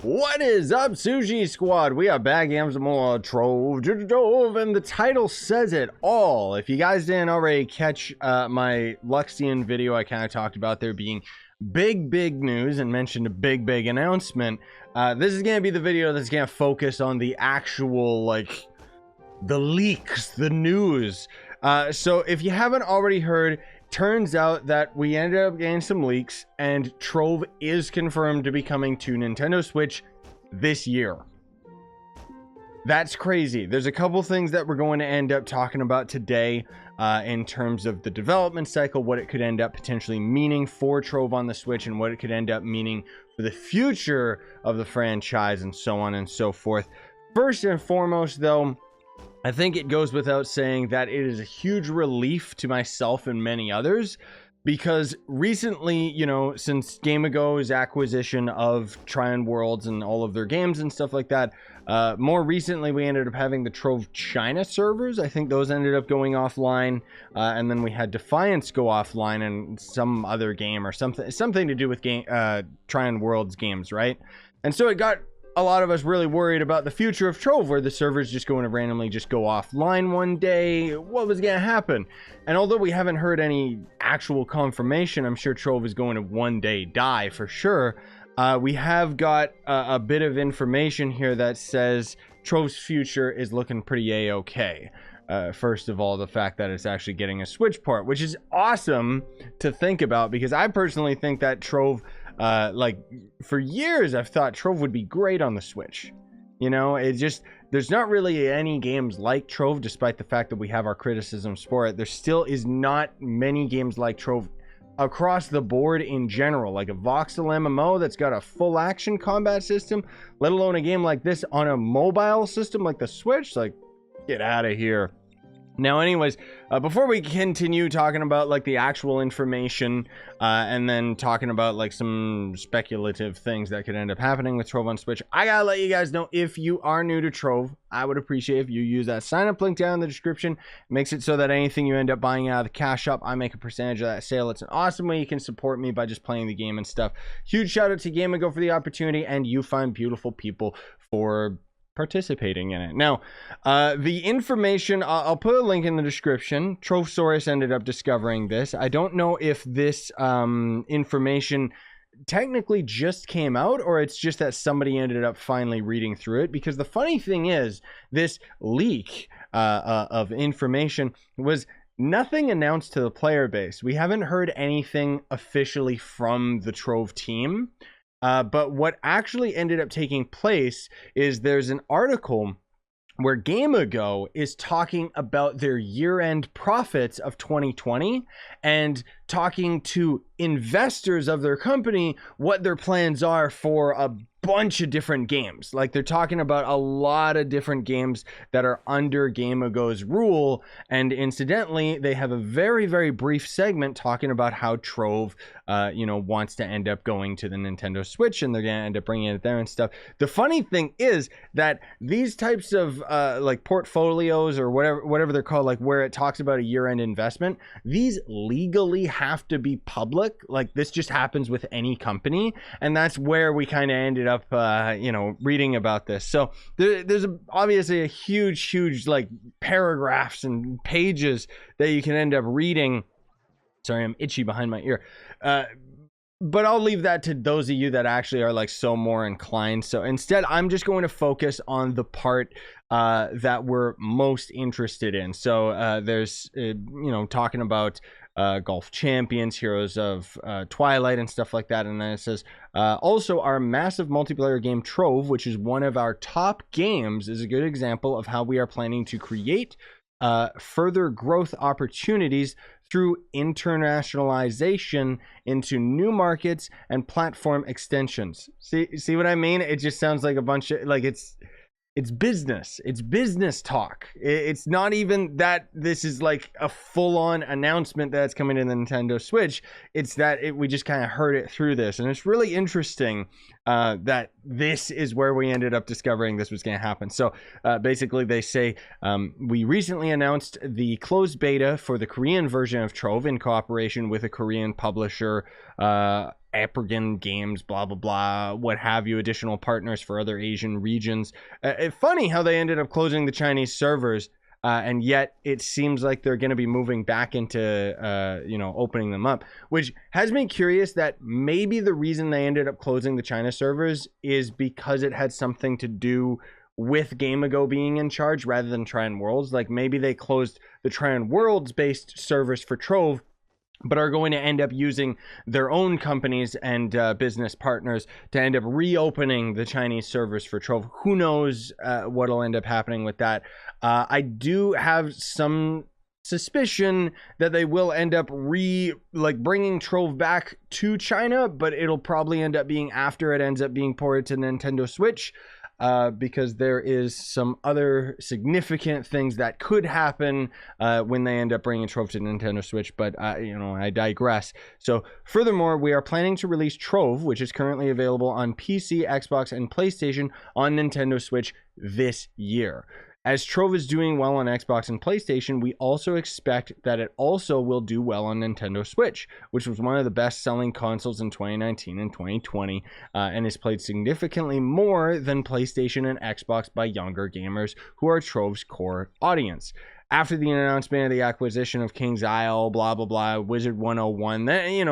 What is up, Sushi Squad? We are back in some more Trove, and the title says it all. If you guys didn't already catch my Luxian video, I kind of talked about there being big news and mentioned a big announcement. This is going to be the video that's going to focus on the actual, like, the leaks, the news. So if you haven't already heard, turns out that we ended up getting some leaks, and Trove is confirmed to be coming to Nintendo Switch this year. That's crazy. There's a couple things that we're going to end up talking about today in terms of the development cycle, what it could end up potentially meaning for Trove on the Switch, and what it could end up meaning for the future of the franchise, and so on and so forth. First and foremost, though, I think it goes without saying that it is a huge relief to myself and many others, because recently, you know, since Gamigo's acquisition of Trove Worlds and all of their games and stuff like that, more recently we ended up having the Trove China servers. I think those ended up going offline, and then we had Defiance go offline and some other game or something to do with Trove Worlds games, right? And so it got a lot of us really worried about the future of Trove, where the server's just going to randomly just go offline one day. What was going to happen? And although we haven't heard any actual confirmation, I'm sure Trove is going to one day die for sure. We have got a bit of information here that says Trove's future is looking pretty a-okay. First of all, the fact that it's actually getting a Switch port, which is awesome to think about, because I personally think that Trove, like, for years I've thought Trove would be great on the Switch. You know, it just, there's not really any games like Trove, despite the fact that we have our criticisms for it. There still is not many games like Trove across the board in general, like a voxel MMO that's got a full action combat system, let alone a game like this on a mobile system like the Switch. Like, get out of here. Now, anyways, before we continue talking about, like, the actual information, and then talking about, like, some speculative things that could end up happening with Trove on Switch, I gotta let you guys know, if you are new to Trove, I would appreciate if you use that sign-up link down in the description. It makes it so that anything you end up buying out of the cash shop, I make a percentage of that sale. It's an awesome way you can support me by just playing the game and stuff. Huge shout out to Gamigo for the opportunity, and you find beautiful people for participating in it. Now, the information, I'll put a link in the description. Trovesaurus ended up discovering this. I don't know if this information technically just came out, or it's just that somebody ended up finally reading through it, because the funny thing is, this leak of information was nothing announced to the player base. We haven't heard anything officially from the Trove team. But what actually ended up taking place is there's an article where Gamigo is talking about their year-end profits of 2020 and talking to investors of their company what their plans are for a bunch of different games. Like, they're talking about a lot of different games that are under Gamigo's rule, and incidentally, they have a very brief segment talking about how Trove, you know, wants to end up going to the Nintendo Switch, and they're gonna end up bringing it there and stuff. The funny thing is that these types of like portfolios or whatever they're called, like where it talks about a year-end investment, these legally have to be public. Like, this just happens with any company, and that's where we kind of ended up you know, reading about this. So there's obviously a huge like paragraphs and pages that you can end up reading. Sorry, I'm itchy behind my ear. But I'll leave that to those of you that actually are, like, so more inclined. So instead, I'm just going to focus on the part that we're most interested in. So there's you know, talking about golf champions, heroes of Twilight, and stuff like that. And then it says, also, our massive multiplayer game Trove, which is one of our top games, is a good example of how we are planning to create further growth opportunities through internationalization into new markets and platform extensions. See what I mean? It just sounds like a bunch of, like, it's business. It's business talk. It's not even that this is like a full-on announcement that's coming to the Nintendo Switch. It's that we just kind of heard it through this. And it's really interesting that this is where we ended up discovering this was going to happen. So basically they say, we recently announced the closed beta for the Korean version of Trove in cooperation with a Korean publisher African games, blah, blah, blah, what have you, additional partners for other Asian regions. It's funny how they ended up closing the Chinese servers, and yet it seems like they're going to be moving back into, opening them up, which has me curious that maybe the reason they ended up closing the China servers is because it had something to do with Gamigo being in charge rather than Tryon Worlds. Like maybe they closed the Tryon Worlds based servers for Trove, but are going to end up using their own companies and business partners to end up reopening the Chinese servers for Trove. Who knows what'll end up happening with that. I do have some suspicion that they will end up bringing Trove back to China, but it'll probably end up being after it ends up being ported to Nintendo Switch. Because there is some other significant things that could happen when they end up bringing Trove to Nintendo Switch, but I digress. So furthermore, we are planning to release Trove, which is currently available on PC, Xbox, and PlayStation on Nintendo Switch this year. As Trove is doing well on Xbox and PlayStation, we also expect that it also will do well on Nintendo Switch, which was one of the best-selling consoles in 2019 and 2020, and is played significantly more than PlayStation and Xbox by younger gamers who are Trove's core audience. After the announcement of the acquisition of King's Isle, blah, blah, blah, Wizard 101, then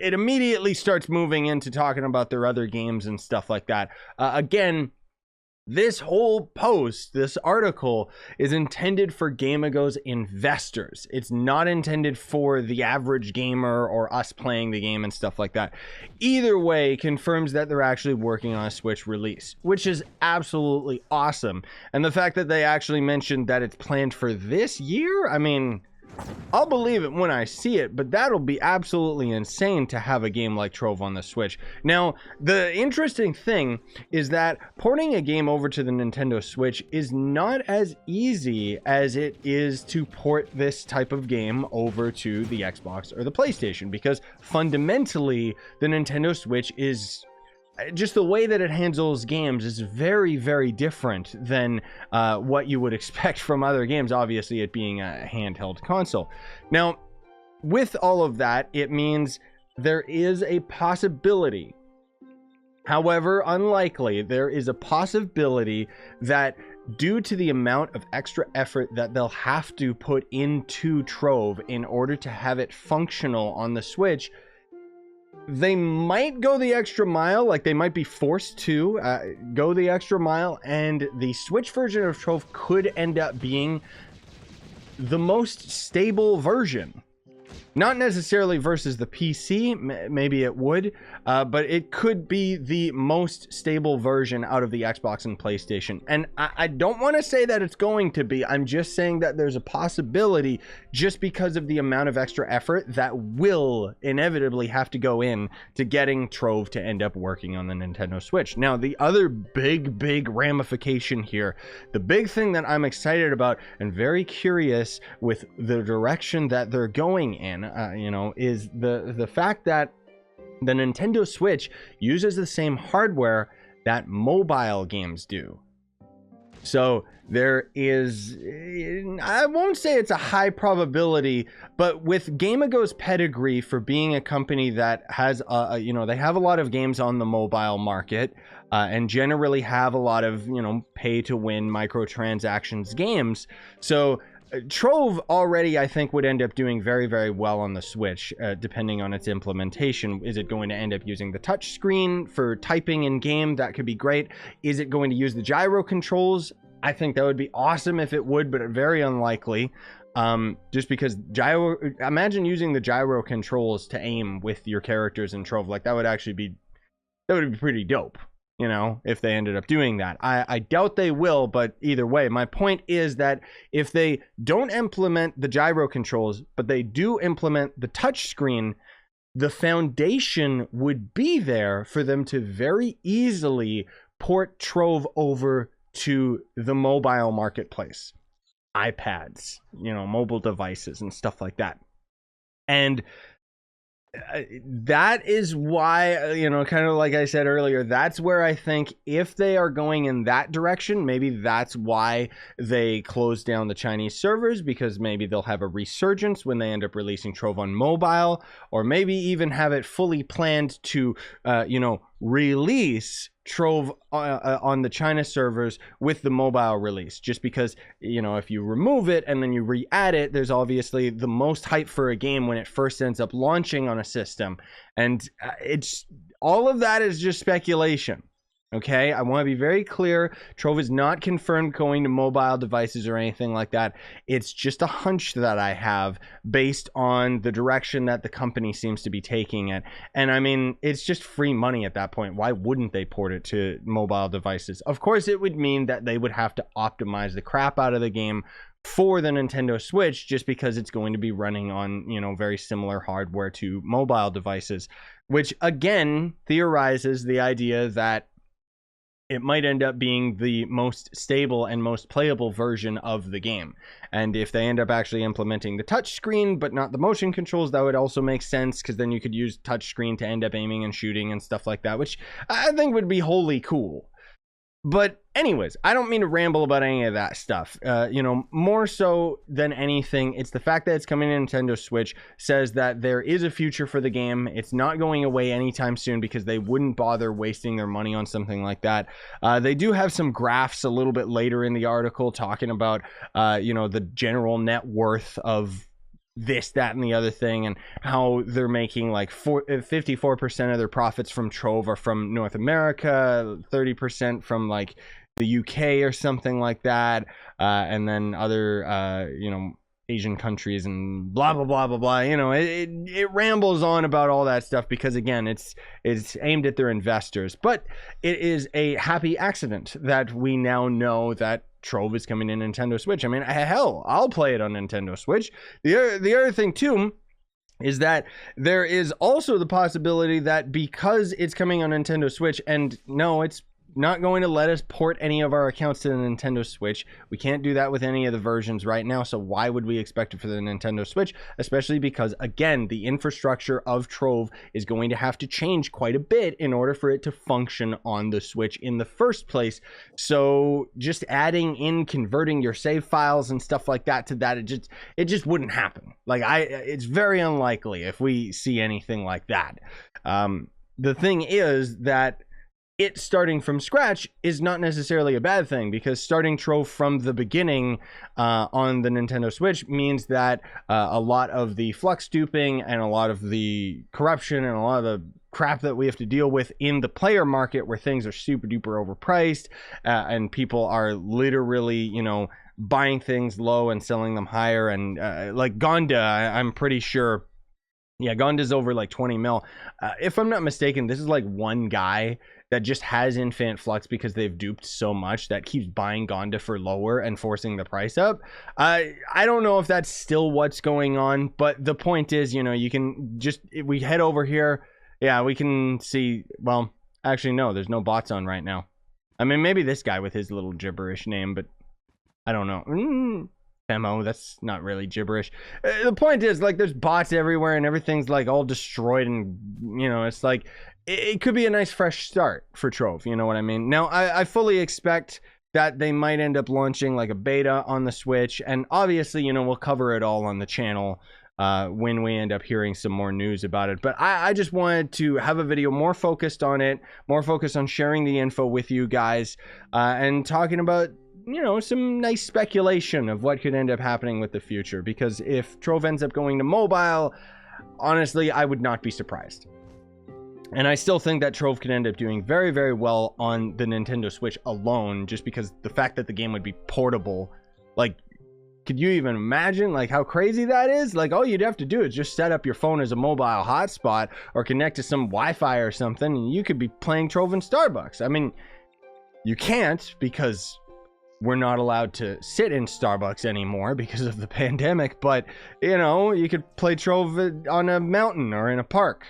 it immediately starts moving into talking about their other games and stuff like that. Again, this whole post, this article, is intended for Gamigo's investors. It's not intended for the average gamer or us playing the game and stuff like that. Either way, confirms that they're actually working on a Switch release, which is absolutely awesome. And the fact that they actually mentioned that it's planned for this year, I mean, I'll believe it when I see it, but that'll be absolutely insane to have a game like Trove on the Switch. Now, the interesting thing is that porting a game over to the Nintendo Switch is not as easy as it is to port this type of game over to the Xbox or the PlayStation, because fundamentally, the Nintendo Switch is just the way that it handles games is very, very different than what you would expect from other games, obviously it being a handheld console. Now, with all of that, it means there is a possibility, however unlikely, there is a possibility that due to the amount of extra effort that they'll have to put into Trove in order to have it functional on the Switch, they might go the extra mile, like they might be forced to go the extra mile, and the Switch version of Trove could end up being the most stable version. Not necessarily versus the PC, maybe it would, but it could be the most stable version out of the Xbox and PlayStation. And I don't want to say that it's going to be, I'm just saying that there's a possibility just because of the amount of extra effort that will inevitably have to go in to getting Trove to end up working on the Nintendo Switch. Now, the other big ramification here, the big thing that I'm excited about and very curious with the direction that they're going in, is the fact that the Nintendo Switch uses the same hardware that mobile games do. So there is, I won't say it's a high probability, but with Gamigo's pedigree for being a company that has, they have a lot of games on the mobile market, and generally have a lot of, pay to win microtransactions games. So Trove already, I think, would end up doing very, very well on the Switch, depending on its implementation. Is it going to end up using the touch screen for typing in game? That could be great. Is it going to use the gyro controls? I think that would be awesome if it would, but very unlikely. Just because imagine using the gyro controls to aim with your characters in Trove. Like, that would be pretty dope. If they ended up doing that. I doubt they will, but either way, my point is that if they don't implement the gyro controls, but they do implement the touch screen, the foundation would be there for them to very easily port Trove over to the mobile marketplace. iPads, mobile devices and stuff like that. And That is why, you know, kind of like I said earlier, that's where I think if they are going in that direction, maybe that's why they closed down the Chinese servers, because maybe they'll have a resurgence when they end up releasing Trove on mobile, or maybe even have it fully planned to, you know, release Trove on the China servers with the mobile release, just because, you know, if you remove it and then you re-add it, there's obviously the most hype for a game when it first ends up launching on a system, and it's all of that is just speculation. Okay, I want to be very clear. Trove is not confirmed going to mobile devices or anything like that. It's just a hunch that I have based on the direction that the company seems to be taking it. And I mean, it's just free money at that point. Why wouldn't they port it to mobile devices? Of course, it would mean that they would have to optimize the crap out of the game for the Nintendo Switch, just because it's going to be running on, you know, very similar hardware to mobile devices, which again theorizes the idea that it might end up being the most stable and most playable version of the game. And if they end up actually implementing the touchscreen but not the motion controls, that would also make sense, because then you could use touchscreen to end up aiming and shooting and stuff like that, which I think would be wholly cool. But anyways, I don't mean to ramble about any of that stuff. You know, more so than anything, it's the fact that it's coming to Nintendo Switch says that there is a future for the game. It's not going away anytime soon, because they wouldn't bother wasting their money on something like that. They do have some graphs a little bit later in the article talking about, you know, the general net worth of this, that, and the other thing, and how they're making like 54% of their profits from Trove are from North America, 30% from like the UK or something like that, and then other you know, Asian countries and blah blah blah blah blah. You know, it rambles on about all that stuff because again, it's aimed at their investors. But it is a happy accident that we now know that Trove is coming in Nintendo Switch. I mean, hell, I'll play it on Nintendo Switch. The other thing too is that there is also the possibility that because it's coming on Nintendo Switch, and no, it's not going to let us port any of our accounts to the Nintendo Switch. We can't do that with any of the versions right now, so why would we expect it for the Nintendo Switch? Especially because, again, the infrastructure of Trove is going to have to change quite a bit in order for it to function on the Switch in the first place. So just adding in, converting your save files and stuff like that to that, it just wouldn't happen. Like, it's very unlikely if we see anything like that. The thing is that it starting from scratch is not necessarily a bad thing, because starting Trove from the beginning on the Nintendo Switch means that a lot of the flux duping and a lot of the corruption and a lot of the crap that we have to deal with in the player market, where things are super duper overpriced and people are literally, you know, buying things low and selling them higher, and like Gonda, I'm pretty sure, yeah, Gonda's over like 20 mil. If I'm not mistaken, this is like one guy that just has infinite flux because they've duped so much that keeps buying Gonda for lower and forcing the price up. I don't know if that's still what's going on, but the point is, you know, you can just, if we head over here, yeah, we can see, well, actually, no, there's no bots on right now. I mean, maybe this guy with his little gibberish name, but I don't know. Femo, that's not really gibberish. The point is, like, there's bots everywhere and everything's like all destroyed, and you know, it's like it could be a nice fresh start for Trove, you know what I mean? Now I fully expect that they might end up launching like a beta on the Switch, and obviously, you know, we'll cover it all on the channel when we end up hearing some more news about it. But I just wanted to have a video more focused on it, more focused on sharing the info with you guys, and talking about, you know, some nice speculation of what could end up happening with the future. Because if Trove ends up going to mobile, honestly, I would not be surprised. And I still think that Trove could end up doing very, very well on the Nintendo Switch alone, just because the fact that the game would be portable. Like, could you even imagine like how crazy that is? Like, all you'd have to do is just set up your phone as a mobile hotspot or connect to some Wi-Fi or something, and you could be playing Trove in Starbucks. I mean, you can't, because we're not allowed to sit in Starbucks anymore because of the pandemic, but, you know, you could play Trove on a mountain or in a park.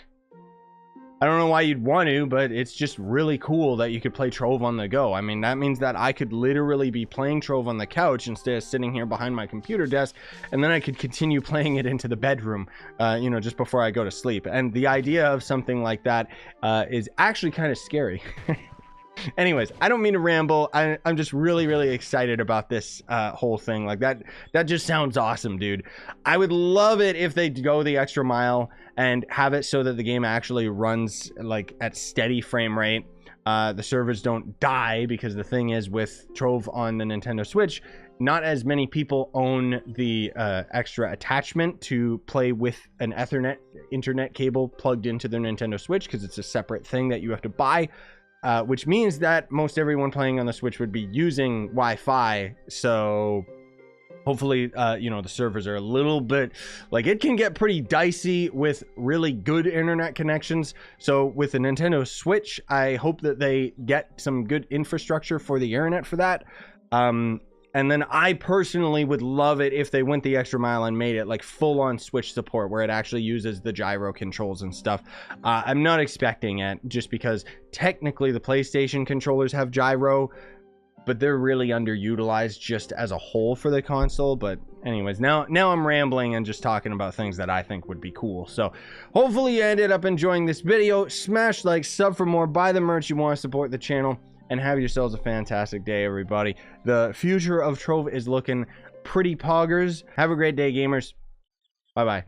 I don't know why you'd want to, but it's just really cool that you could play Trove on the go. I mean, that means that I could literally be playing Trove on the couch instead of sitting here behind my computer desk, and then I could continue playing it into the bedroom, you know, just before I go to sleep. And the idea of something like that is actually kind of scary. Anyways, I don't mean to ramble. I'm just really excited about this whole thing. Like that just sounds awesome, dude. I would love it if they go the extra mile and have it so that the game actually runs like at steady frame rate. The servers don't die, because the thing is, with Trove on the Nintendo Switch, not as many people own the extra attachment to play with an Ethernet internet cable plugged into their Nintendo Switch, because it's a separate thing that you have to buy. Which means that most everyone playing on the Switch would be using Wi-Fi. So hopefully, you know, the servers are a little bit, like, it can get pretty dicey with really good internet connections. So with the Nintendo Switch, I hope that they get some good infrastructure for the internet for that. And then I personally would love it if they went the extra mile and made it like full-on Switch support, where it actually uses the gyro controls and stuff. I'm not expecting it, just because technically the PlayStation controllers have gyro, but they're really underutilized just as a whole for the console. But anyways, now I'm rambling and just talking about things that I think would be cool. So hopefully you ended up enjoying this video. Smash like, sub for more, buy the merch you want to support the channel, and have yourselves a fantastic day, everybody. The future of Trove is looking pretty poggers. Have a great day, gamers. Bye-bye.